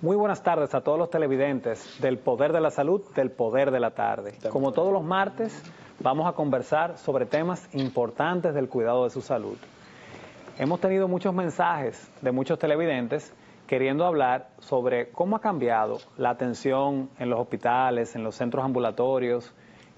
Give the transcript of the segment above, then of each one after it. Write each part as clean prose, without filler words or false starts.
Muy buenas tardes a todos los televidentes del Poder de la Salud, del Poder de la Tarde. Como todos los martes, vamos a conversar sobre temas importantes del cuidado de su salud. Hemos tenido muchos mensajes de muchos televidentes queriendo hablar sobre cómo ha cambiado la atención en los hospitales, en los centros ambulatorios,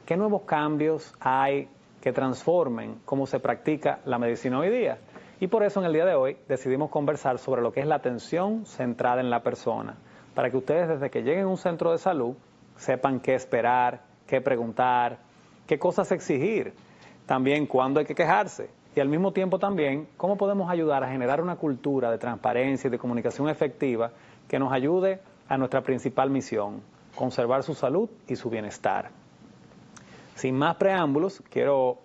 qué nuevos cambios hay que transformen cómo se practica la medicina hoy día. Y por eso en el día de hoy decidimos conversar sobre lo que es la atención centrada en la persona, para que ustedes desde que lleguen a un centro de salud sepan qué esperar, qué preguntar, qué cosas exigir, también cuándo hay que quejarse y al mismo tiempo también cómo podemos ayudar a generar una cultura de transparencia y de comunicación efectiva que nos ayude a nuestra principal misión, conservar su salud y su bienestar. Sin más preámbulos, quiero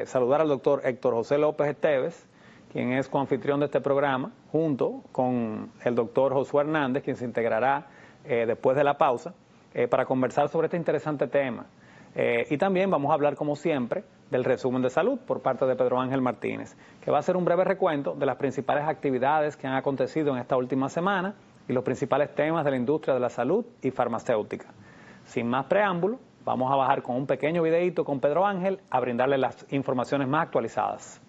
saludar al doctor Héctor José López Esteves, quien es coanfitrión de este programa, junto con el doctor Josué Hernández, quien se integrará después de la pausa, para conversar sobre este interesante tema. Y también vamos a hablar, como siempre, del resumen de salud por parte de Pedro Ángel Martínez, que va a hacer un breve recuento de las principales actividades que han acontecido en esta última semana y los principales temas de la industria de la salud y farmacéutica. Sin más preámbulo, vamos a bajar con un pequeño videíto con Pedro Ángel a brindarle las informaciones más actualizadas.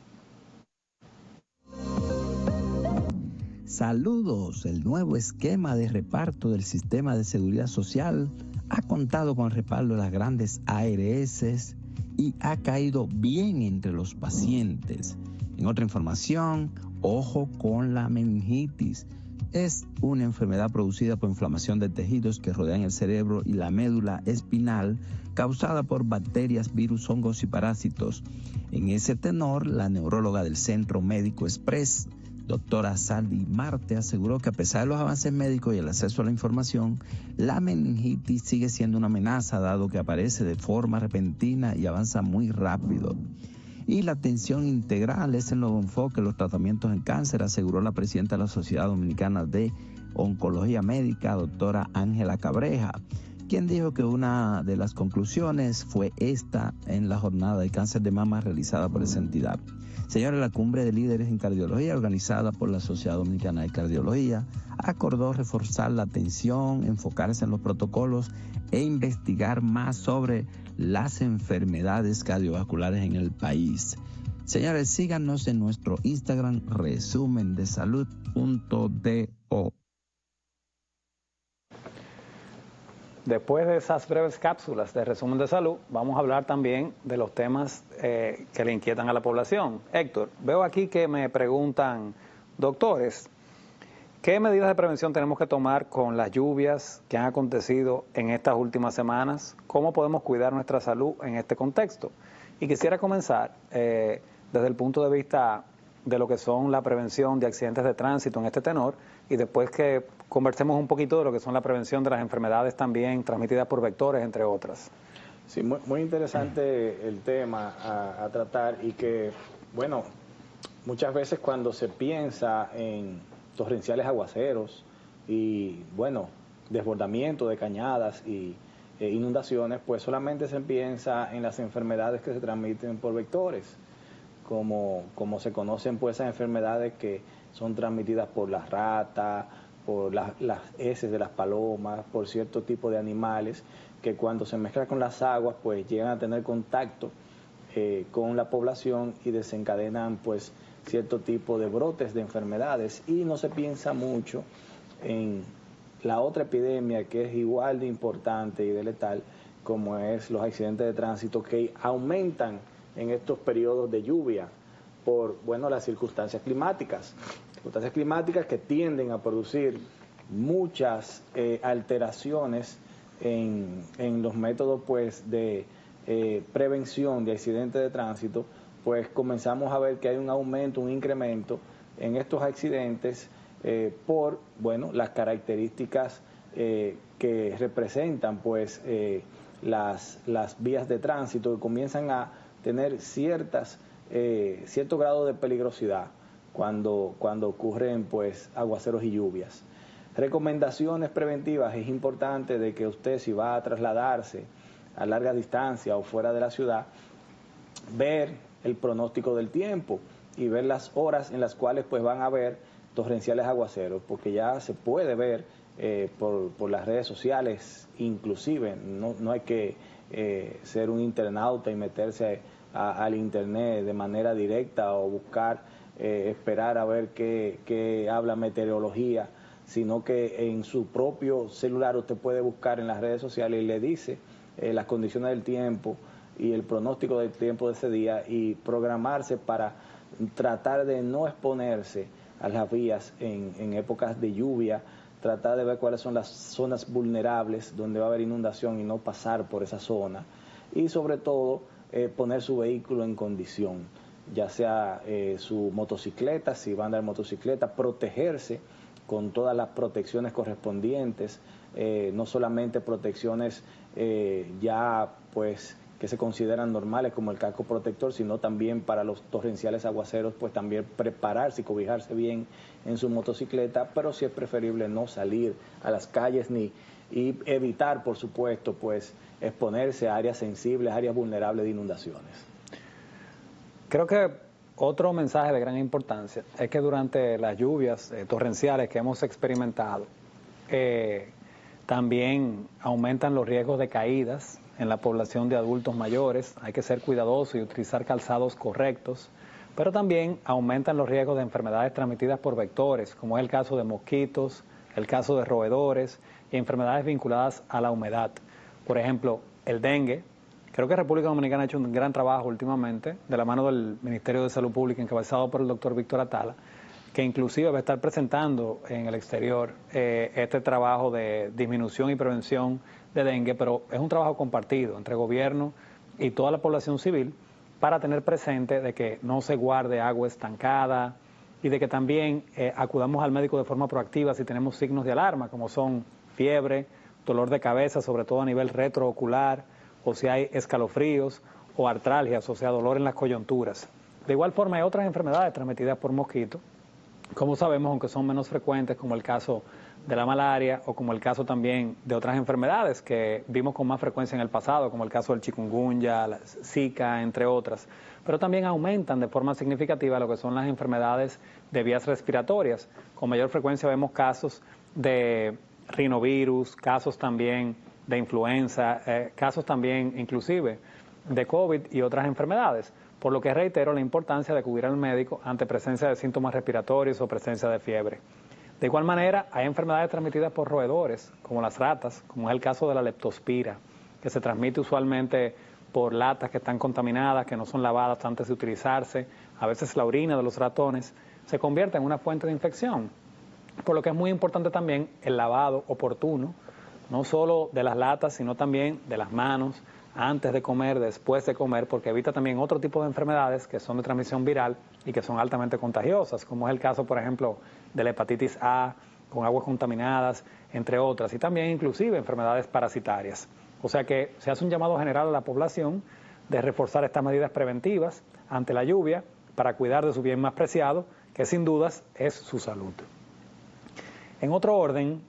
Saludos, el nuevo esquema de reparto del sistema de seguridad social ha contado con el respaldo de las grandes ARS y ha caído bien entre los pacientes. En otra información, ojo con la meningitis. Es una enfermedad producida por inflamación de tejidos que rodean el cerebro y la médula espinal, causada por bacterias, virus, hongos y parásitos. En ese tenor, la neuróloga del Centro Médico Express, doctora Saldi Marte, aseguró que a pesar de los avances médicos y el acceso a la información, la meningitis sigue siendo una amenaza dado que aparece de forma repentina y avanza muy rápido. Y la atención integral es el nuevo enfoque en los tratamientos en cáncer, aseguró la presidenta de la Sociedad Dominicana de Oncología Médica, doctora Ángela Cabreja, quien dijo que una de las conclusiones fue esta en la jornada de cáncer de mama realizada por esa entidad. Señores, la cumbre de líderes en cardiología organizada por la Sociedad Dominicana de Cardiología acordó reforzar la atención, enfocarse en los protocolos e investigar más sobre las enfermedades cardiovasculares en el país. Señores, síganos en nuestro Instagram resumendesalud.do. Después de esas breves cápsulas de resumen de salud, vamos a hablar también de los temas que le inquietan a la población. Héctor, veo aquí que me preguntan, doctores, ¿qué medidas de prevención tenemos que tomar con las lluvias que han acontecido en estas últimas semanas? ¿Cómo podemos cuidar nuestra salud en este contexto? Y quisiera comenzar desde el punto de vista de lo que son la prevención de accidentes de tránsito en este tenor, y después que conversemos un poquito de lo que son la prevención de las enfermedades también transmitidas por vectores, entre otras. Sí, muy interesante el tema a tratar, y que, bueno, muchas veces cuando se piensa en torrenciales aguaceros y, bueno, desbordamiento de cañadas y inundaciones, pues solamente se piensa en las enfermedades que se transmiten por vectores, como se conocen pues esas enfermedades que son transmitidas por las ratas, por las heces de las palomas, por cierto tipo de animales que cuando se mezclan con las aguas pues llegan a tener contacto con la población y desencadenan pues cierto tipo de brotes de enfermedades. Y no se piensa mucho en la otra epidemia que es igual de importante y de letal, como es los accidentes de tránsito, que aumentan en estos periodos de lluvia por, bueno, las circunstancias climáticas que tienden a producir muchas alteraciones en los métodos pues de prevención de accidentes de tránsito. Pues comenzamos a ver que hay un aumento, un incremento en estos accidentes por, bueno, las características que representan pues las vías de tránsito, que comienzan a tener cierto grado de peligrosidad cuando ocurren pues aguaceros y lluvias. Recomendaciones preventivas: es importante de que usted, si va a trasladarse a larga distancia o fuera de la ciudad, ver el pronóstico del tiempo y ver las horas en las cuales pues van a haber torrenciales aguaceros, porque ya se puede ver por las redes sociales, inclusive. No hay que ser un internauta y meterse al internet de manera directa o buscar, esperar a ver qué habla meteorología, sino que en su propio celular usted puede buscar en las redes sociales y le dice las condiciones del tiempo y el pronóstico del tiempo de ese día y programarse para tratar de no exponerse a las vías en épocas de lluvia, tratar de ver cuáles son las zonas vulnerables donde va a haber inundación y no pasar por esa zona, y sobre todo poner su vehículo en condición, ya sea su motocicleta, si va a andar en motocicleta, protegerse con todas las protecciones correspondientes, no solamente protecciones ya pues que se consideran normales como el casco protector, sino también para los torrenciales aguaceros, pues también prepararse y cobijarse bien en su motocicleta, pero sí es preferible no salir a las calles y evitar, por supuesto, pues exponerse a áreas sensibles, áreas vulnerables de inundaciones. Creo que otro mensaje de gran importancia es que durante las lluvias torrenciales que hemos experimentado, también aumentan los riesgos de caídas en la población de adultos mayores. Hay que ser cuidadosos y utilizar calzados correctos, pero también aumentan los riesgos de enfermedades transmitidas por vectores, como es el caso de mosquitos, el caso de roedores y enfermedades vinculadas a la humedad. Por ejemplo, el dengue. Creo que República Dominicana ha hecho un gran trabajo últimamente, de la mano del Ministerio de Salud Pública, encabezado por el doctor Víctor Atala, que inclusive va a estar presentando en el exterior este trabajo de disminución y prevención de dengue, pero es un trabajo compartido entre gobierno y toda la población civil para tener presente de que no se guarde agua estancada y de que también acudamos al médico de forma proactiva si tenemos signos de alarma, como son fiebre, dolor de cabeza, sobre todo a nivel retroocular, o si hay escalofríos o artralgias, o sea, dolor en las coyunturas. De igual forma hay otras enfermedades transmitidas por mosquitos, como sabemos, aunque son menos frecuentes, como el caso de la malaria o como el caso también de otras enfermedades que vimos con más frecuencia en el pasado, como el caso del chikungunya, la Zika, entre otras. Pero también aumentan de forma significativa lo que son las enfermedades de vías respiratorias. Con mayor frecuencia vemos casos de rinovirus, casos también de influenza, casos también inclusive de COVID y otras enfermedades. Por lo que reitero la importancia de acudir al médico ante presencia de síntomas respiratorios o presencia de fiebre. De igual manera, hay enfermedades transmitidas por roedores, como las ratas, como es el caso de la leptospira, que se transmite usualmente por latas que están contaminadas, que no son lavadas antes de utilizarse. A veces la orina de los ratones se convierte en una fuente de infección. Por lo que es muy importante también el lavado oportuno, no solo de las latas, sino también de las manos, antes de comer, después de comer, porque evita también otro tipo de enfermedades que son de transmisión viral y que son altamente contagiosas, como es el caso, por ejemplo, de la hepatitis A, con aguas contaminadas, entre otras, y también inclusive enfermedades parasitarias. O sea que se hace un llamado general a la población de reforzar estas medidas preventivas ante la lluvia para cuidar de su bien más preciado, que sin dudas es su salud. En otro orden,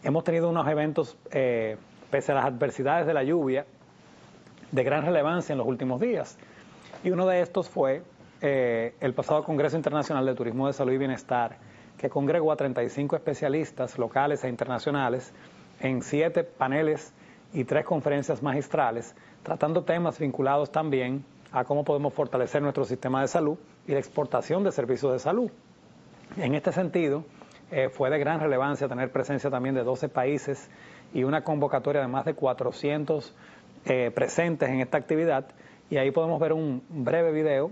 hemos tenido unos eventos, pese a las adversidades de la lluvia, de gran relevancia en los últimos días. Y uno de estos fue el pasado Congreso Internacional de Turismo de Salud y Bienestar, que congregó a 35 especialistas locales e internacionales en 7 paneles y 3 conferencias magistrales, tratando temas vinculados también a cómo podemos fortalecer nuestro sistema de salud y la exportación de servicios de salud. En este sentido, fue de gran relevancia tener presencia también de 12 países y una convocatoria de más de 400 presentes en esta actividad, y ahí podemos ver un breve video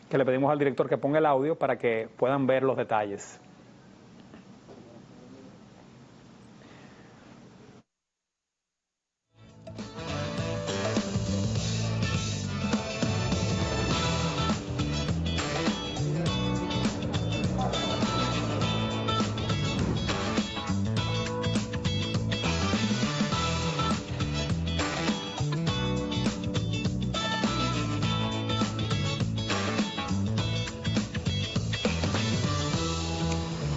que le pedimos al director que ponga el audio para que puedan ver los detalles.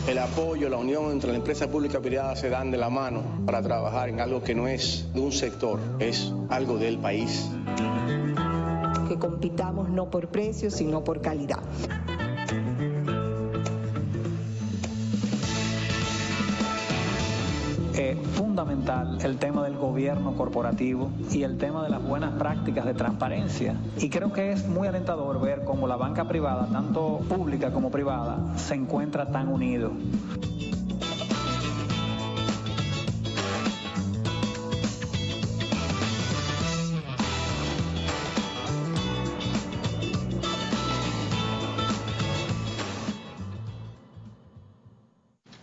El apoyo, la unión entre la empresa pública y privada se dan de la mano para trabajar en algo que no es de un sector, es algo del país. Que compitamos no por precio, sino por calidad. fundamental el tema del gobierno corporativo y el tema de las buenas prácticas de transparencia. Y creo que es muy alentador ver cómo la banca privada, tanto pública como privada, se encuentra tan unidos.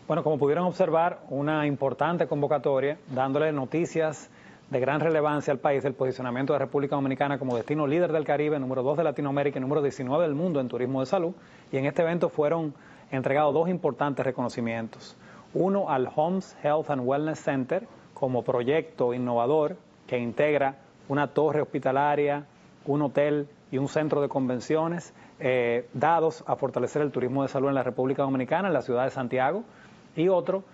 Bueno, como pudieron observar, una importante convocatoria dándole noticias de gran relevancia al país, el posicionamiento de República Dominicana como destino líder del Caribe, número 2 de Latinoamérica y número 19 del mundo en turismo de salud. Y en este evento fueron entregados dos importantes reconocimientos. Uno al Homes Health and Wellness Center como proyecto innovador que integra una torre hospitalaria, un hotel y un centro de convenciones dados a fortalecer el turismo de salud en la República Dominicana, en la ciudad de Santiago. Y otro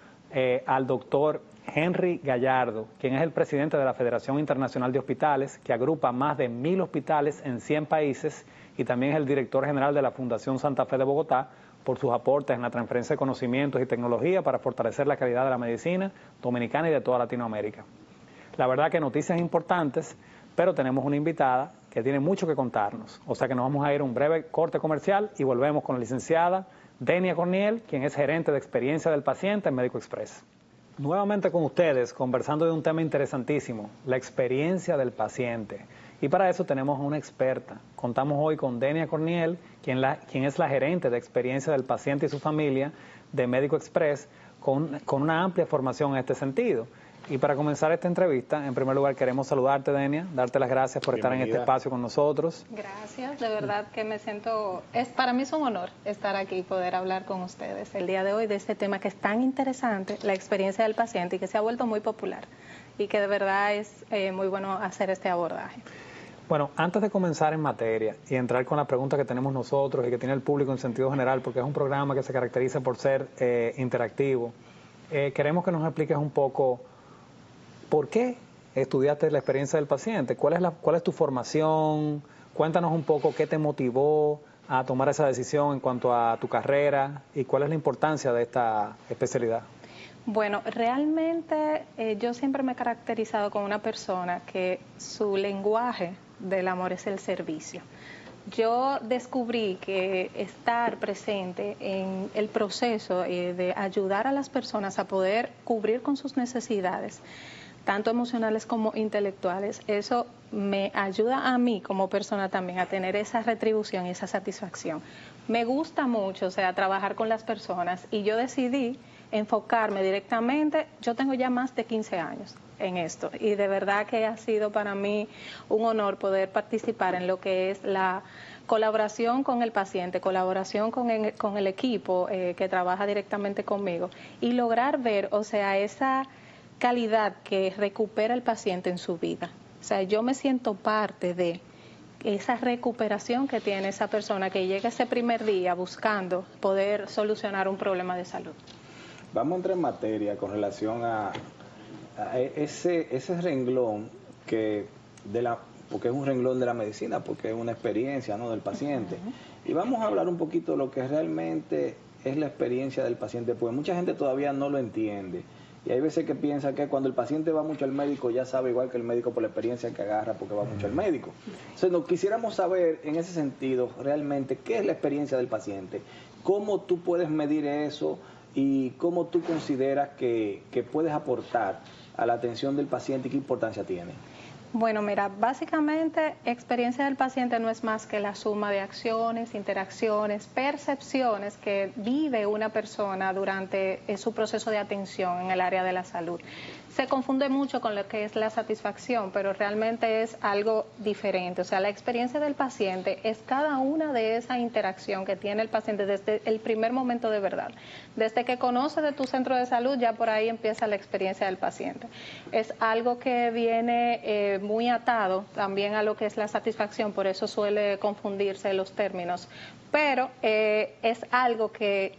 al doctor Henry Gallardo, quien es el presidente de la Federación Internacional de Hospitales, que agrupa más de 1000 hospitales en 100 países, y también es el director general de la Fundación Santa Fe de Bogotá, por sus aportes en la transferencia de conocimientos y tecnología para fortalecer la calidad de la medicina dominicana y de toda Latinoamérica. La verdad que noticias importantes, pero tenemos una invitada que tiene mucho que contarnos. O sea que nos vamos a ir a un breve corte comercial y volvemos con la licenciada Denia Corniel, quien es gerente de experiencia del paciente en Médico Express. Nuevamente con ustedes, conversando de un tema interesantísimo, la experiencia del paciente. Y para eso tenemos a una experta. Contamos hoy con Denia Corniel, quien es la gerente de experiencia del paciente y su familia de Médico Express, con una amplia formación en este sentido. Y para comenzar esta entrevista, en primer lugar queremos saludarte, Denia, darte las gracias por estar en este espacio con nosotros. Gracias, de verdad que me siento, para mí es un honor estar aquí y poder hablar con ustedes el día de hoy de este tema que es tan interesante, la experiencia del paciente, y que se ha vuelto muy popular y que de verdad es muy bueno hacer este abordaje. Bueno, antes de comenzar en materia y entrar con la pregunta que tenemos nosotros y que tiene el público en sentido general, porque es un programa que se caracteriza por ser interactivo, queremos que nos expliques un poco ¿por qué estudiaste la experiencia del paciente? ¿Cuál es tu formación? Cuéntanos un poco qué te motivó a tomar esa decisión en cuanto a tu carrera y cuál es la importancia de esta especialidad. Bueno, realmente yo siempre me he caracterizado como una persona que su lenguaje del amor es el servicio. Yo descubrí que estar presente en el proceso de ayudar a las personas a poder cubrir con sus necesidades, tanto emocionales como intelectuales, eso me ayuda a mí como persona también a tener esa retribución y esa satisfacción. Me gusta mucho, o sea, trabajar con las personas, y yo decidí enfocarme directamente. Yo tengo ya más de 15 años en esto y de verdad que ha sido para mí un honor poder participar en lo que es la colaboración con el paciente, colaboración con el equipo que trabaja directamente conmigo y lograr ver, o sea, esa calidad que recupera el paciente en su vida. O sea, yo me siento parte de esa recuperación que tiene esa persona que llega ese primer día buscando poder solucionar un problema de salud. Vamos a entrar en materia con relación a ese renglón porque es un renglón de la medicina, porque es una experiencia, ¿no?, del paciente. Y vamos a hablar un poquito de lo que realmente es la experiencia del paciente, porque mucha gente todavía no lo entiende. Y hay veces que piensa que cuando el paciente va mucho al médico ya sabe igual que el médico por la experiencia que agarra porque va mucho al médico. Entonces, nos quisiéramos saber en ese sentido realmente qué es la experiencia del paciente, cómo tú puedes medir eso y cómo tú consideras que puedes aportar a la atención del paciente y qué importancia tiene. Bueno, mira, básicamente experiencia del paciente no es más que la suma de acciones, interacciones, percepciones que vive una persona durante su proceso de atención en el área de la salud. Se confunde mucho con lo que es la satisfacción, pero realmente es algo diferente. O sea, la experiencia del paciente es cada una de esa interacción que tiene el paciente desde el primer momento de verdad. Desde que conoce de tu centro de salud, ya por ahí empieza la experiencia del paciente. Es algo que viene muy atado también a lo que es la satisfacción, por eso suele confundirse los términos. Pero es algo que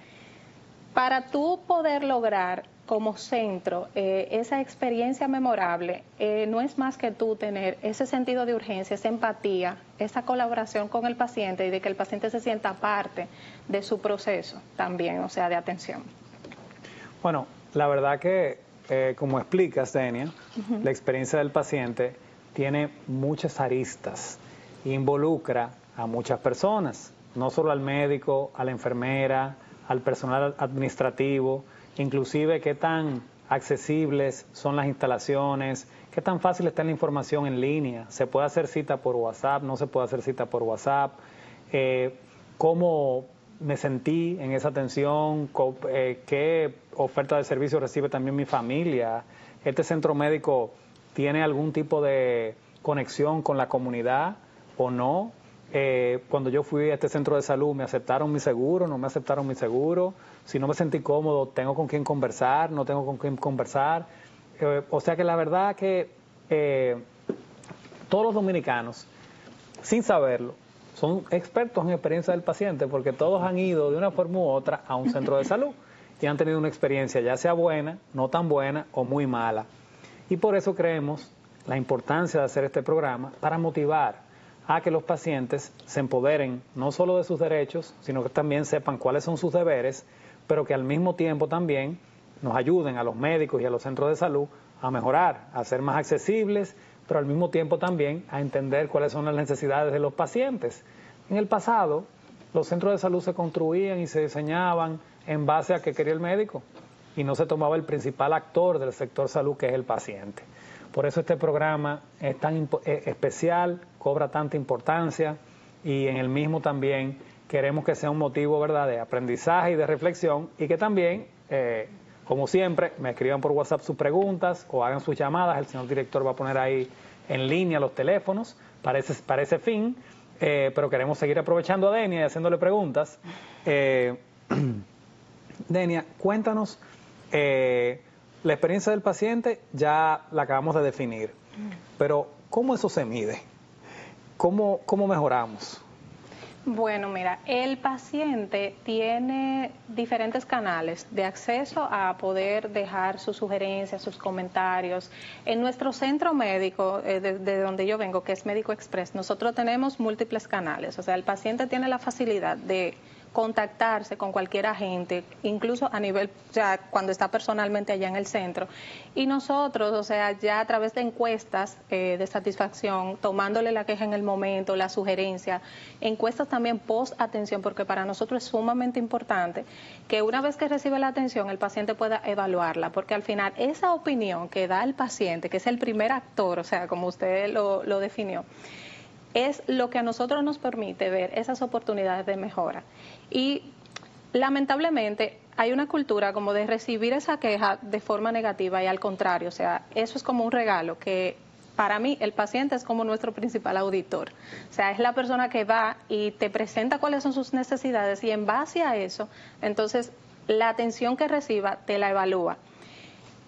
para tú poder lograr como centro esa experiencia memorable, no es más que tú tener ese sentido de urgencia, esa empatía, esa colaboración con el paciente y de que el paciente se sienta parte de su proceso también, o sea, de atención. Bueno, la verdad que como explicas, Denia, la experiencia del paciente tiene muchas aristas, involucra a muchas personas, no solo al médico, a la enfermera, al personal administrativo, inclusive qué tan accesibles son las instalaciones, qué tan fácil está la información en línea, se puede hacer cita por WhatsApp, no se puede hacer cita por WhatsApp, cómo me sentí en esa atención, qué oferta de servicio recibe también mi familia, este centro médico tiene algún tipo de conexión con la comunidad o no. Cuando yo fui a este centro de salud, ¿me aceptaron mi seguro? ¿No me aceptaron mi seguro? Si no me sentí cómodo, ¿tengo con quién conversar? ¿No tengo con quién conversar? O sea que la verdad que todos los dominicanos, sin saberlo, son expertos en experiencia del paciente porque todos han ido de una forma u otra a un centro de salud y han tenido una experiencia ya sea buena, no tan buena o muy mala. Y por eso creemos la importancia de hacer este programa para motivar a que los pacientes se empoderen no solo de sus derechos, sino que también sepan cuáles son sus deberes, pero que al mismo tiempo también nos ayuden a los médicos y a los centros de salud a mejorar, a ser más accesibles, pero al mismo tiempo también a entender cuáles son las necesidades de los pacientes. En el pasado, los centros de salud se construían y se diseñaban en base a qué quería el médico y no se tomaba el principal actor del sector salud, que es el paciente. Por eso este programa es tan especial, cobra tanta importancia y en el mismo también queremos que sea un motivo, ¿verdad?, de aprendizaje y de reflexión y que también, como siempre, me escriban por WhatsApp sus preguntas o hagan sus llamadas. El señor director va a poner ahí en línea los teléfonos para ese fin, pero queremos seguir aprovechando a Denia y haciéndole preguntas. Denia, cuéntanos, la experiencia del paciente ya la acabamos de definir, pero ¿cómo eso se mide? ¿Cómo mejoramos? Bueno, mira, el paciente tiene diferentes canales de acceso a poder dejar sus sugerencias, sus comentarios. En nuestro centro médico, de donde yo vengo, que es Médico Express, nosotros tenemos múltiples canales. O sea, el paciente tiene la facilidad de contactarse con cualquier agente, incluso a nivel, ya cuando está personalmente allá en el centro. Y nosotros, o sea, ya a través de encuestas de satisfacción, tomándole la queja en el momento, la sugerencia, encuestas también post-atención, porque para nosotros es sumamente importante que una vez que recibe la atención, el paciente pueda evaluarla, porque al final esa opinión que da el paciente, que es el primer actor, o sea, como usted lo definió, es lo que a nosotros nos permite ver esas oportunidades de mejora. Y lamentablemente hay una cultura como de recibir esa queja de forma negativa y al contrario, o sea, eso es como un regalo que para mí el paciente es como nuestro principal auditor. O sea, es la persona que va y te presenta cuáles son sus necesidades y en base a eso, entonces la atención que reciba te la evalúa.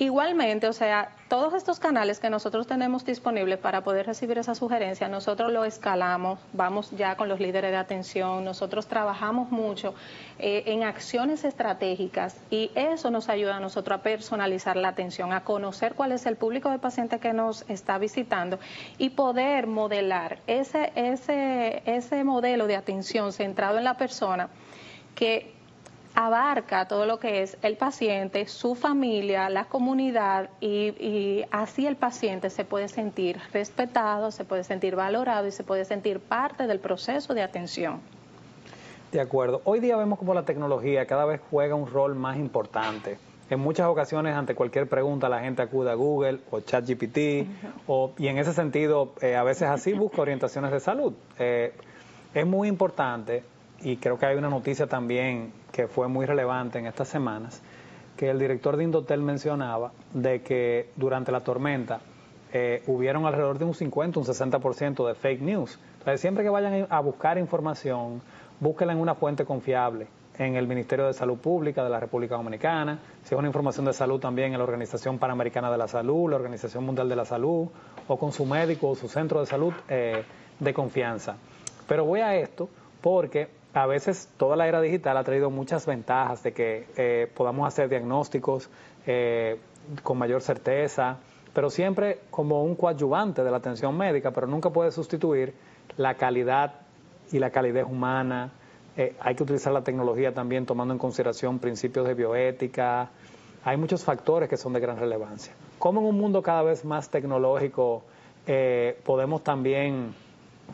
Igualmente, o sea, todos estos canales que nosotros tenemos disponibles para poder recibir esa sugerencia, nosotros lo escalamos, vamos ya con los líderes de atención, nosotros trabajamos mucho en acciones estratégicas y eso nos ayuda a nosotros a personalizar la atención, a conocer cuál es el público de pacientes que nos está visitando y poder modelar ese modelo de atención centrado en la persona que abarca todo lo que es el paciente, su familia, la comunidad y así el paciente se puede sentir respetado, se puede sentir valorado y se puede sentir parte del proceso de atención. De acuerdo. Hoy día vemos como la tecnología cada vez juega un rol más importante. En muchas ocasiones, ante cualquier pregunta, la gente acude a Google o ChatGPT, y en ese sentido, a veces así busca orientaciones de salud. Es muy importante, y creo que hay una noticia también que fue muy relevante en estas semanas, que el director de Indotel mencionaba de que durante la tormenta hubieron alrededor de un 50, un 60% de fake news. Entonces, siempre que vayan a buscar información, búsquenla en una fuente confiable, en el Ministerio de Salud Pública de la República Dominicana, si es una información de salud también en la Organización Panamericana de la Salud, la Organización Mundial de la Salud, o con su médico o su centro de salud de confianza. Pero voy a esto porque a veces toda la era digital ha traído muchas ventajas de que podamos hacer diagnósticos con mayor certeza, pero siempre como un coadyuvante de la atención médica, pero nunca puede sustituir la calidad y la calidez humana. Hay que utilizar la tecnología también tomando en consideración principios de bioética, hay muchos factores que son de gran relevancia. ¿Cómo en un mundo cada vez más tecnológico podemos también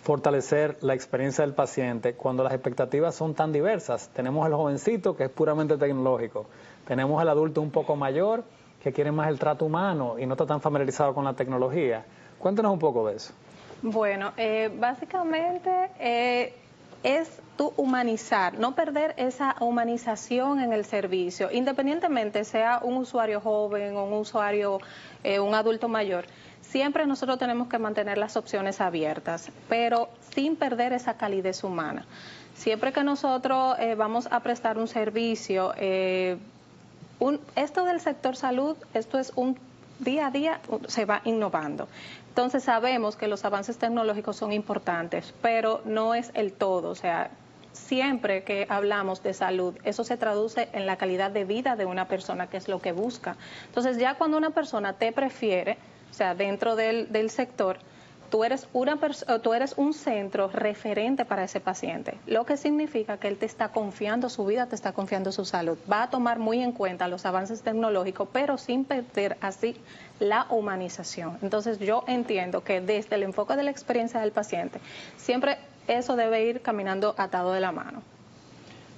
fortalecer la experiencia del paciente cuando las expectativas son tan diversas? Tenemos el jovencito que es puramente tecnológico, tenemos el adulto un poco mayor que quiere más el trato humano y no está tan familiarizado con la tecnología. Cuéntanos un poco de eso. Bueno, básicamente es tú humanizar, no perder esa humanización en el servicio, independientemente sea un usuario joven o un usuario, un adulto mayor. Siempre nosotros tenemos que mantener las opciones abiertas, pero sin perder esa calidez humana. Siempre que nosotros vamos a prestar un servicio, esto del sector salud, esto es un día a día, se va innovando. Entonces sabemos que los avances tecnológicos son importantes, pero no es el todo. O sea, siempre que hablamos de salud, eso se traduce en la calidad de vida de una persona, que es lo que busca. Entonces ya cuando una persona te prefiere, o sea, dentro del sector, tú eres un centro referente para ese paciente, lo que significa que él te está confiando su vida, te está confiando su salud. Va a tomar muy en cuenta los avances tecnológicos, pero sin perder así la humanización. Entonces yo entiendo que desde el enfoque de la experiencia del paciente, siempre eso debe ir caminando atado de la mano.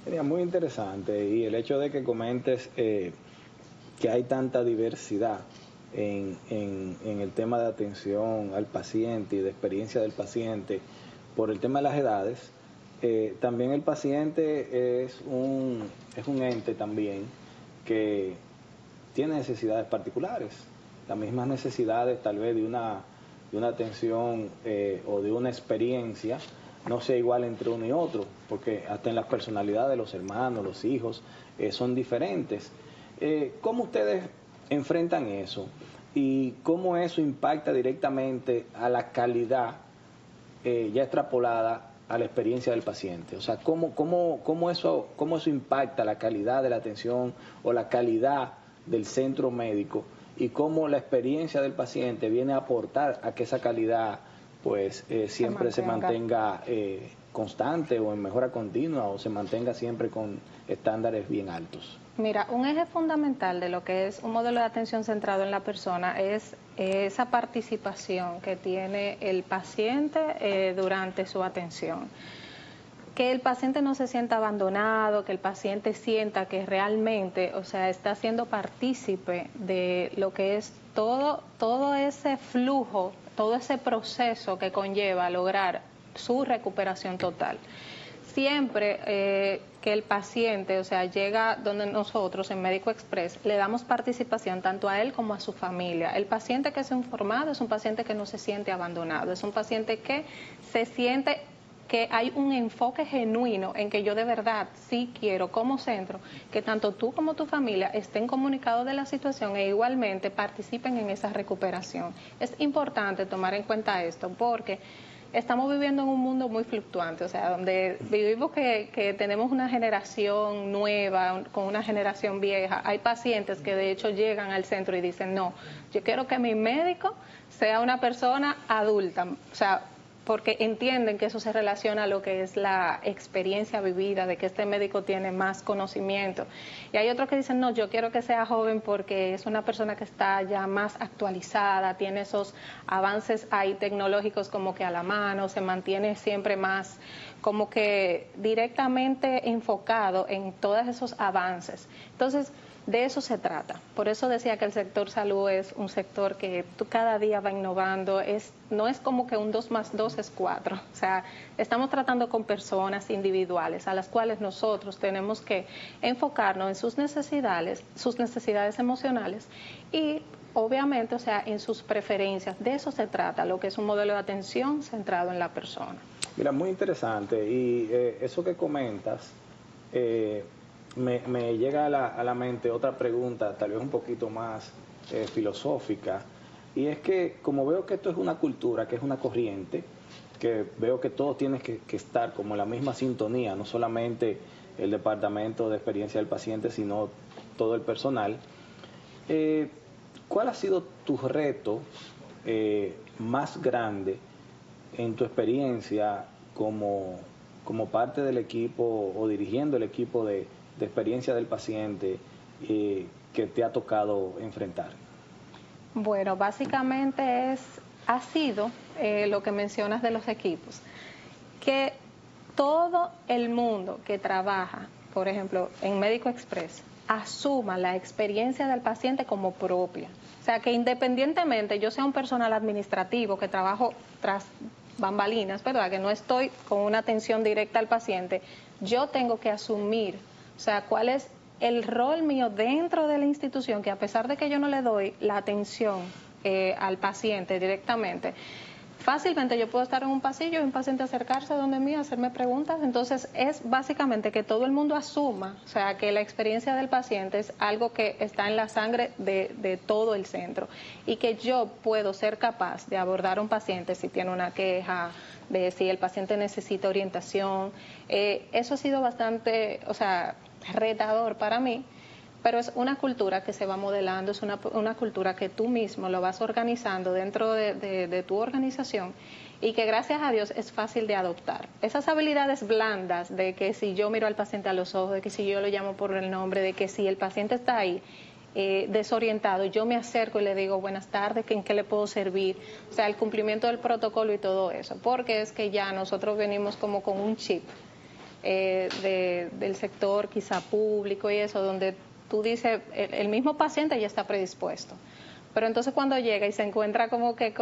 Sería muy interesante, y el hecho de que comentes que hay tanta diversidad en el tema de atención al paciente y de experiencia del paciente por el tema de las edades, también el paciente es un ente también que tiene necesidades particulares, las mismas necesidades tal vez de una atención o de una experiencia no sea igual entre uno y otro, porque hasta en las personalidades de los hermanos, los hijos, son diferentes. ¿Cómo ustedes enfrentan eso? ¿Y cómo eso impacta directamente a la calidad ya extrapolada a la experiencia del paciente? O sea, ¿cómo eso impacta la calidad de la atención o la calidad del centro médico? Y cómo la experiencia del paciente viene a aportar a que esa calidad pues siempre se mantenga constante o en mejora continua, o se mantenga siempre con estándares bien altos. Mira, un eje fundamental de lo que es un modelo de atención centrado en la persona es esa participación que tiene el paciente durante su atención. Que el paciente no se sienta abandonado, que el paciente sienta que realmente, o sea, está siendo partícipe de lo que es todo ese flujo, todo ese proceso que conlleva lograr su recuperación total. Siempre que el paciente, o sea, llega donde nosotros en Médico Express, le damos participación tanto a él como a su familia. El paciente que es informado es un paciente que no se siente abandonado, es un paciente que se siente que hay un enfoque genuino en que yo de verdad sí quiero como centro que tanto tú como tu familia estén comunicados de la situación e igualmente participen en esa recuperación. Es importante tomar en cuenta esto porque estamos viviendo en un mundo muy fluctuante, o sea, donde vivimos que tenemos una generación nueva con una generación vieja. Hay pacientes que de hecho llegan al centro y dicen, no, yo quiero que mi médico sea una persona adulta, o sea, porque entienden que eso se relaciona a lo que es la experiencia vivida, de que este médico tiene más conocimiento. Y hay otros que dicen, no, yo quiero que sea joven porque es una persona que está ya más actualizada, tiene esos avances ahí tecnológicos como que a la mano, se mantiene siempre más como que directamente enfocado en todos esos avances. Entonces, de eso se trata. Por eso decía que el sector salud es un sector que cada día va innovando. No es como que un 2 más 2 es 4. O sea, estamos tratando con personas individuales a las cuales nosotros tenemos que enfocarnos en sus necesidades emocionales y obviamente, o sea, en sus preferencias. De eso se trata, lo que es un modelo de atención centrado en la persona. Mira, muy interesante. Y eso que comentas, me llega a la mente otra pregunta, tal vez un poquito más filosófica, y es que como veo que esto es una cultura, que es una corriente, que veo que todo tiene que estar como en la misma sintonía, no solamente el departamento de experiencia del paciente, sino todo el personal. ¿Cuál ha sido tu reto más grande en tu experiencia como parte del equipo o dirigiendo el equipo de experiencia del paciente que te ha tocado enfrentar? Bueno, básicamente ha sido lo que mencionas de los equipos, que todo el mundo que trabaja, por ejemplo, en Médico Express, asuma la experiencia del paciente como propia. O sea, que independientemente yo sea un personal administrativo que trabajo tras bambalinas, ¿verdad? Que no estoy con una atención directa al paciente, yo tengo que asumir, o sea, cuál es el rol mío dentro de la institución, que a pesar de que yo no le doy la atención al paciente directamente, fácilmente yo puedo estar en un pasillo y un paciente acercarse donde mí, hacerme preguntas. Entonces es básicamente que todo el mundo asuma, o sea, que la experiencia del paciente es algo que está en la sangre de todo el centro, y que yo puedo ser capaz de abordar a un paciente si tiene una queja, de si el paciente necesita orientación. Eso ha sido bastante, o sea, retador para mí, pero es una cultura que se va modelando, es una cultura que tú mismo lo vas organizando dentro de tu organización, y que gracias a Dios es fácil de adoptar. Esas habilidades blandas de que si yo miro al paciente a los ojos, de que si yo lo llamo por el nombre, de que si el paciente está ahí desorientado, yo me acerco y le digo buenas tardes, ¿en qué le puedo servir? O sea, el cumplimiento del protocolo y todo eso, porque es que ya nosotros venimos como con un chip del sector quizá público y eso, donde tú dices, el mismo paciente ya está predispuesto. Pero entonces cuando llega y se encuentra como que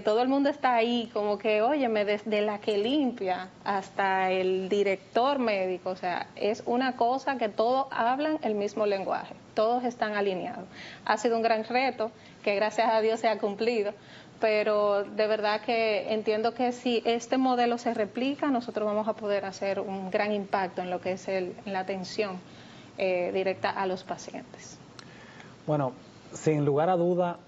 todo el mundo está ahí, como que, óyeme, desde la que limpia hasta el director médico, o sea, es una cosa que todos hablan el mismo lenguaje, todos están alineados. Ha sido un gran reto que gracias a Dios se ha cumplido, pero de verdad que entiendo que si este modelo se replica, nosotros vamos a poder hacer un gran impacto en lo que es en la atención directa a los pacientes. Bueno, sin lugar a duda,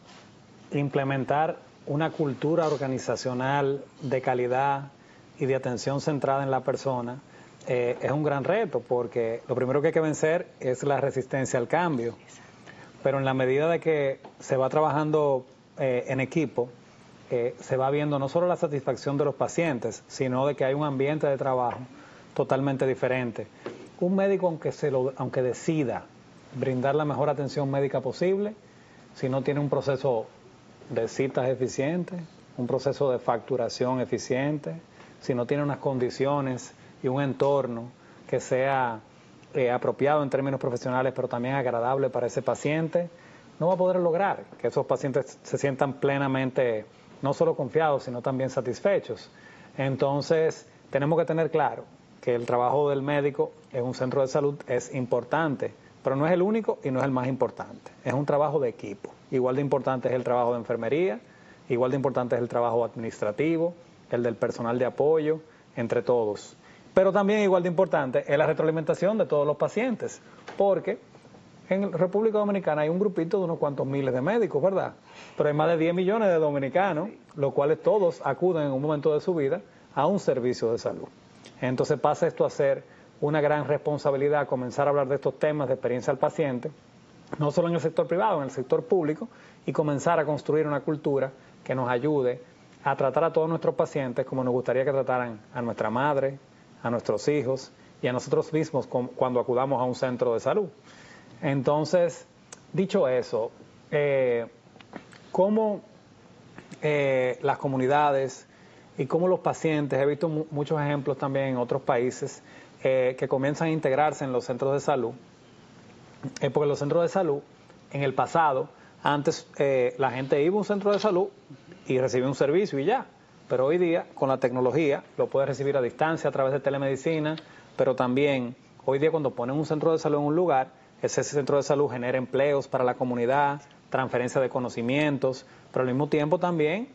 implementar una cultura organizacional de calidad y de atención centrada en la persona es un gran reto, porque lo primero que hay que vencer es la resistencia al cambio. Pero en la medida de que se va trabajando en equipo, se va viendo no solo la satisfacción de los pacientes, sino de que hay un ambiente de trabajo totalmente diferente. Un médico, aunque decida brindar la mejor atención médica posible, si no tiene un proceso de citas eficiente, un proceso de facturación eficiente, si no tiene unas condiciones y un entorno que sea apropiado en términos profesionales, pero también agradable para ese paciente, no va a poder lograr que esos pacientes se sientan plenamente no solo confiados, sino también satisfechos. Entonces, tenemos que tener claro que el trabajo del médico en un centro de salud es importante, pero no es el único y no es el más importante. Es un trabajo de equipo. Igual de importante es el trabajo de enfermería, igual de importante es el trabajo administrativo, el del personal de apoyo, entre todos. Pero también igual de importante es la retroalimentación de todos los pacientes, porque en República Dominicana hay un grupito de unos cuantos miles de médicos, ¿verdad? Pero hay más de 10 millones de dominicanos, los cuales todos acuden en un momento de su vida a un servicio de salud. Entonces pasa esto a ser una gran responsabilidad, comenzar a hablar de estos temas de experiencia al paciente, no solo en el sector privado, en el sector público, y comenzar a construir una cultura que nos ayude a tratar a todos nuestros pacientes como nos gustaría que trataran a nuestra madre, a nuestros hijos y a nosotros mismos cuando acudamos a un centro de salud. Entonces, dicho eso, cómo las comunidades y cómo los pacientes, he visto muchos ejemplos también en otros países que comienzan a integrarse en los centros de salud, porque los centros de salud, en el pasado, antes la gente iba a un centro de salud y recibía un servicio y ya, pero hoy día con la tecnología lo puede recibir a distancia a través de telemedicina, pero también hoy día cuando ponen un centro de salud en un lugar, ese centro de salud genera empleos para la comunidad, transferencia de conocimientos, pero al mismo tiempo también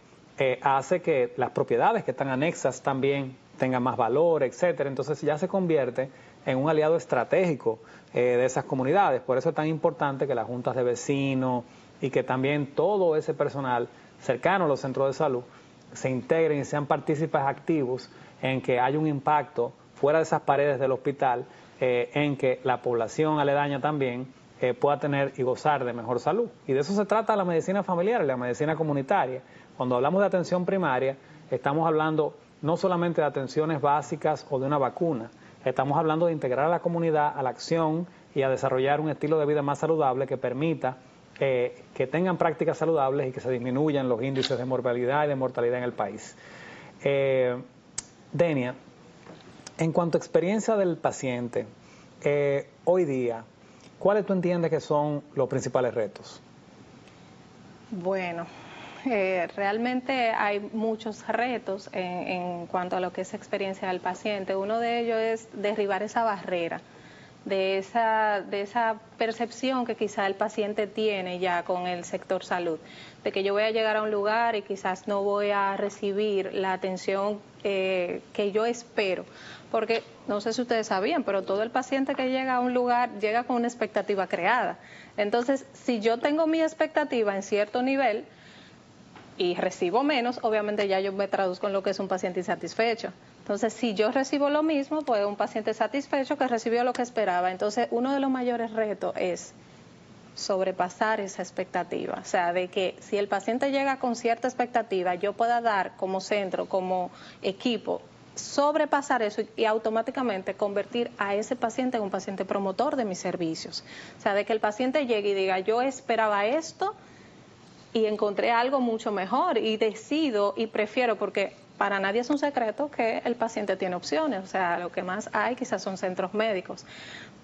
hace que las propiedades que están anexas también tengan más valor, etcétera. Entonces ya se convierte en un aliado estratégico de esas comunidades. Por eso es tan importante que las juntas de vecinos y que también todo ese personal cercano a los centros de salud se integren y sean partícipes activos en que haya un impacto fuera de esas paredes del hospital, en que la población aledaña también pueda tener y gozar de mejor salud. Y de eso se trata la medicina familiar y la medicina comunitaria. Cuando hablamos de atención primaria, estamos hablando no solamente de atenciones básicas o de una vacuna, estamos hablando de integrar a la comunidad a la acción y a desarrollar un estilo de vida más saludable que permita que tengan prácticas saludables y que se disminuyan los índices de mortalidad y de mortalidad en el país. Denia, en cuanto a experiencia del paciente, hoy día, ¿cuáles tú entiendes que son los principales retos? Bueno, realmente hay muchos retos en cuanto a lo que es experiencia del paciente. Uno de ellos es derribar esa barrera de esa percepción que quizá el paciente tiene ya con el sector salud, de que yo voy a llegar a un lugar y quizás no voy a recibir la atención que yo espero, porque no sé si ustedes sabían, pero todo el paciente que llega a un lugar llega con una expectativa creada. Entonces, si yo tengo mi expectativa en cierto nivel y recibo menos, obviamente ya yo me traduzco en lo que es un paciente insatisfecho. Entonces, si yo recibo lo mismo, pues un paciente satisfecho que recibió lo que esperaba. Entonces, uno de los mayores retos es sobrepasar esa expectativa. O sea, de que si el paciente llega con cierta expectativa, yo pueda dar como centro, como equipo, sobrepasar eso y automáticamente convertir a ese paciente en un paciente promotor de mis servicios. O sea, de que el paciente llegue y diga, yo esperaba esto y encontré algo mucho mejor y decido y prefiero, porque para nadie es un secreto que el paciente tiene opciones, o sea, lo que más hay quizás son centros médicos,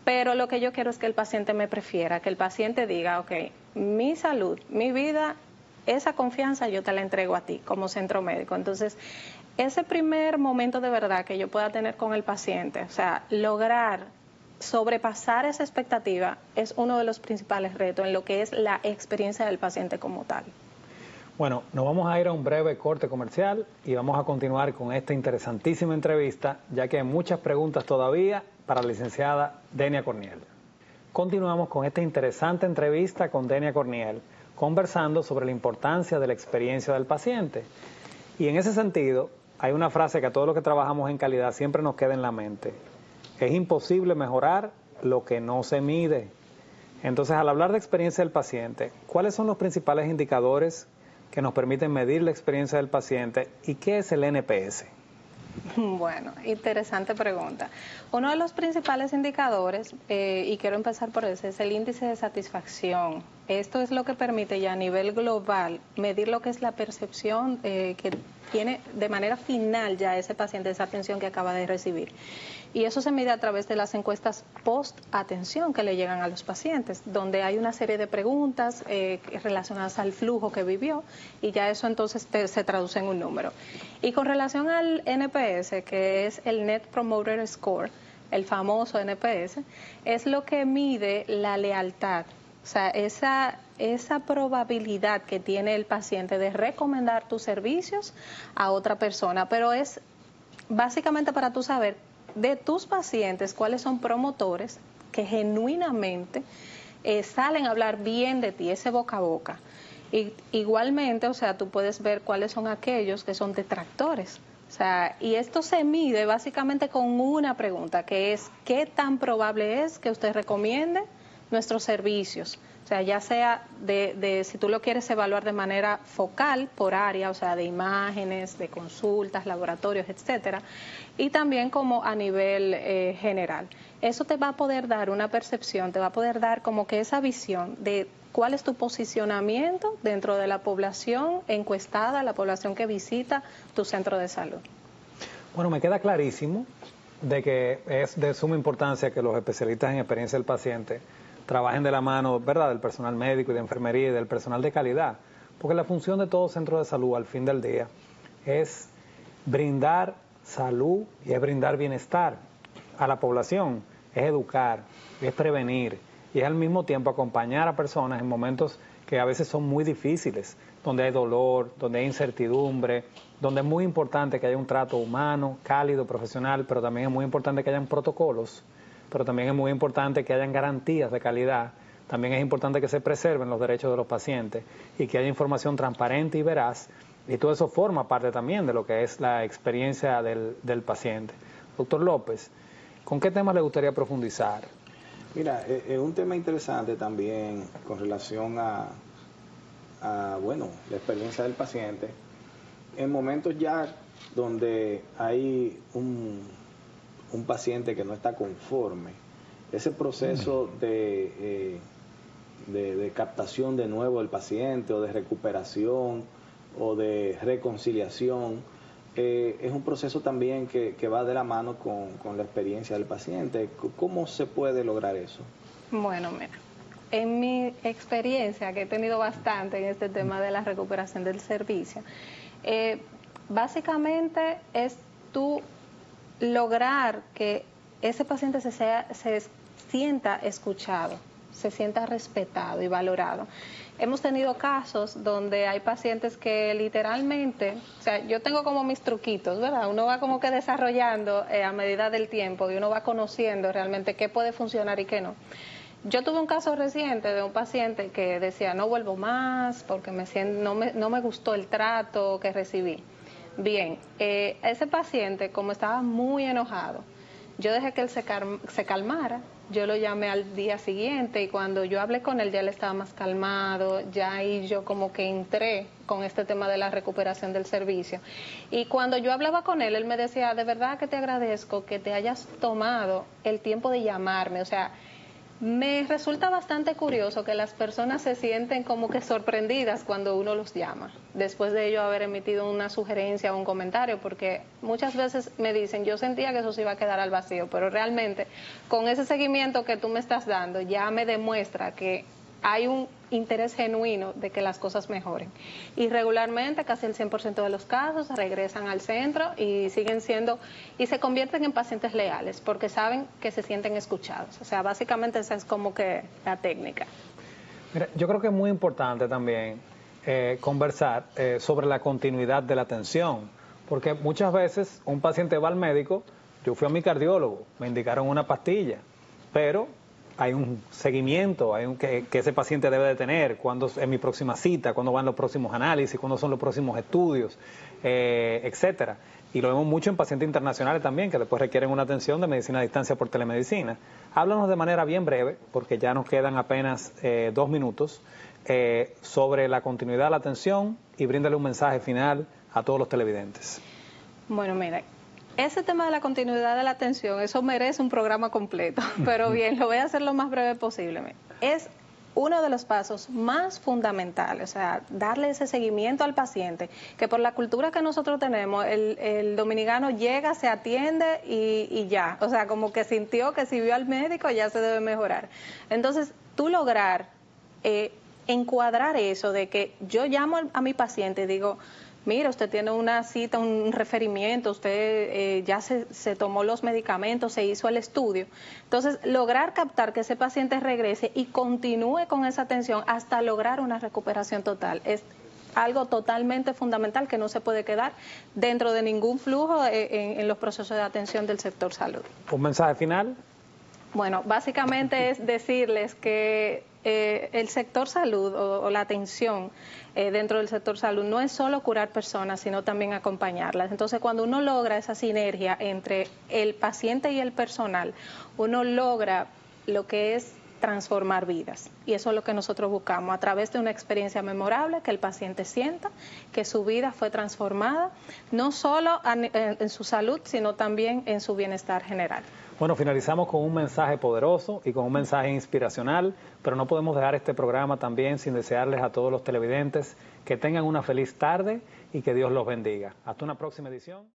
pero lo que yo quiero es que el paciente me prefiera, que el paciente diga, ok, mi salud, mi vida, esa confianza yo te la entrego a ti como centro médico. Entonces, ese primer momento de verdad que yo pueda tener con el paciente, o sea, lograr sobrepasar esa expectativa es uno de los principales retos en lo que es la experiencia del paciente como tal. Bueno, nos vamos a ir a un breve corte comercial y vamos a continuar con esta interesantísima entrevista, ya que hay muchas preguntas todavía para la licenciada Denia Corniel. Continuamos con esta interesante entrevista con Denia Corniel, conversando sobre la importancia de la experiencia del paciente. Y en ese sentido, hay una frase que a todos los que trabajamos en calidad siempre nos queda en la mente. Es imposible mejorar lo que no se mide. Entonces, al hablar de experiencia del paciente, ¿cuáles son los principales indicadores que nos permiten medir la experiencia del paciente y qué es el NPS? Bueno, interesante pregunta. Uno de los principales indicadores, y quiero empezar por ese, es el índice de satisfacción. Esto es lo que permite ya a nivel global medir lo que es la percepción que tiene de manera final ya ese paciente, esa atención que acaba de recibir. Y eso se mide a través de las encuestas post-atención que le llegan a los pacientes, donde hay una serie de preguntas relacionadas al flujo que vivió y ya eso entonces se traduce en un número. Y con relación al NPS, que es el Net Promoter Score, el famoso NPS, es lo que mide la lealtad. O sea, esa probabilidad que tiene el paciente de recomendar tus servicios a otra persona, pero es básicamente para tú saber de tus pacientes cuáles son promotores que genuinamente salen a hablar bien de ti, ese boca a boca. Y igualmente, o sea, tú puedes ver cuáles son aquellos que son detractores. O sea, y esto se mide básicamente con una pregunta, que es ¿qué tan probable es que usted recomiende nuestros servicios? O sea, ya sea si tú lo quieres evaluar de manera focal, por área, o sea, de imágenes, de consultas, laboratorios, etcétera, y también como a nivel general. Eso te va a poder dar una percepción, te va a poder dar como que esa visión de cuál es tu posicionamiento dentro de la población encuestada, la población que visita tu centro de salud. Bueno, me queda clarísimo de que es de suma importancia que los especialistas en experiencia del paciente trabajen de la mano, ¿verdad?, del personal médico y de enfermería y del personal de calidad, porque la función de todo centro de salud al fin del día es brindar salud y es brindar bienestar a la población, es educar, es prevenir y es al mismo tiempo acompañar a personas en momentos que a veces son muy difíciles, donde hay dolor, donde hay incertidumbre, donde es muy importante que haya un trato humano, cálido, profesional, pero también es muy importante que hayan protocolos, pero también es muy importante que hayan garantías de calidad, también es importante que se preserven los derechos de los pacientes y que haya información transparente y veraz, y todo eso forma parte también de lo que es la experiencia del paciente. Doctor López, ¿con qué temas le gustaría profundizar? Mira, es un tema interesante también con relación a bueno, la experiencia del paciente. En momentos ya donde hay un paciente que no está conforme ese proceso de captación de nuevo del paciente, o de recuperación, o de reconciliación, es un proceso también que va de la mano con la experiencia del paciente. ¿Cómo se puede lograr eso? Bueno, mira, en mi experiencia, que he tenido bastante en este tema de la recuperación del servicio, básicamente es tú lograr que ese paciente se sienta escuchado, se sienta respetado y valorado. Hemos tenido casos donde hay pacientes que literalmente, o sea, yo tengo como mis truquitos, ¿verdad? Uno va como que desarrollando a medida del tiempo, y uno va conociendo realmente qué puede funcionar y qué no. Yo tuve un caso reciente de un paciente que decía, no vuelvo más porque no me gustó el trato que recibí. Bien, ese paciente, como estaba muy enojado, yo dejé que él se calmara. Yo lo llamé al día siguiente, y cuando yo hablé con él ya él estaba más calmado, ya ahí yo como que entré con este tema de la recuperación del servicio. Y cuando yo hablaba con él me decía, de verdad que te agradezco que te hayas tomado el tiempo de llamarme. O sea, me resulta bastante curioso que las personas se sienten como que sorprendidas cuando uno los llama, después de ellos haber emitido una sugerencia o un comentario, porque muchas veces me dicen, yo sentía que eso se iba a quedar al vacío, pero realmente con ese seguimiento que tú me estás dando ya me demuestra que hay un interés genuino de que las cosas mejoren. Y regularmente, casi el 100% de los casos regresan al centro y siguen siendo, y se convierten en pacientes leales, porque saben que se sienten escuchados. O sea, básicamente esa es como que la técnica. Mira, yo creo que es muy importante también conversar sobre la continuidad de la atención, porque muchas veces un paciente va al médico, yo fui a mi cardiólogo, me indicaron una pastilla, pero hay un seguimiento, que ese paciente debe de tener, cuándo es mi próxima cita, cuándo van los próximos análisis, cuándo son los próximos estudios, etcétera. Y lo vemos mucho en pacientes internacionales también, que después requieren una atención de medicina a distancia por telemedicina. Háblanos de manera bien breve, porque ya nos quedan apenas 2 minutos, sobre la continuidad de la atención, y bríndale un mensaje final a todos los televidentes. Bueno, mira, ese tema de la continuidad de la atención, eso merece un programa completo, pero bien, lo voy a hacer lo más breve posible. Es uno de los pasos más fundamentales, o sea, darle ese seguimiento al paciente, que por la cultura que nosotros tenemos, el dominicano llega, se atiende y ya, o sea, como que sintió que si vio al médico ya se debe mejorar. Entonces, tú lograr encuadrar eso de que yo llamo a mi paciente y digo, mira, usted tiene una cita, un referimiento, usted ya se tomó los medicamentos, se hizo el estudio. Entonces, lograr captar que ese paciente regrese y continúe con esa atención hasta lograr una recuperación total es algo totalmente fundamental que no se puede quedar dentro de ningún flujo en los procesos de atención del sector salud. ¿Un mensaje final? Bueno, básicamente es decirles que el sector salud o la atención dentro del sector salud no es solo curar personas, sino también acompañarlas. Entonces, cuando uno logra esa sinergia entre el paciente y el personal, uno logra lo que es transformar vidas. Y eso es lo que nosotros buscamos, a través de una experiencia memorable, que el paciente sienta que su vida fue transformada, no solo en su salud, sino también en su bienestar general. Bueno, finalizamos con un mensaje poderoso y con un mensaje inspiracional, pero no podemos dejar este programa también sin desearles a todos los televidentes que tengan una feliz tarde y que Dios los bendiga. Hasta una próxima edición.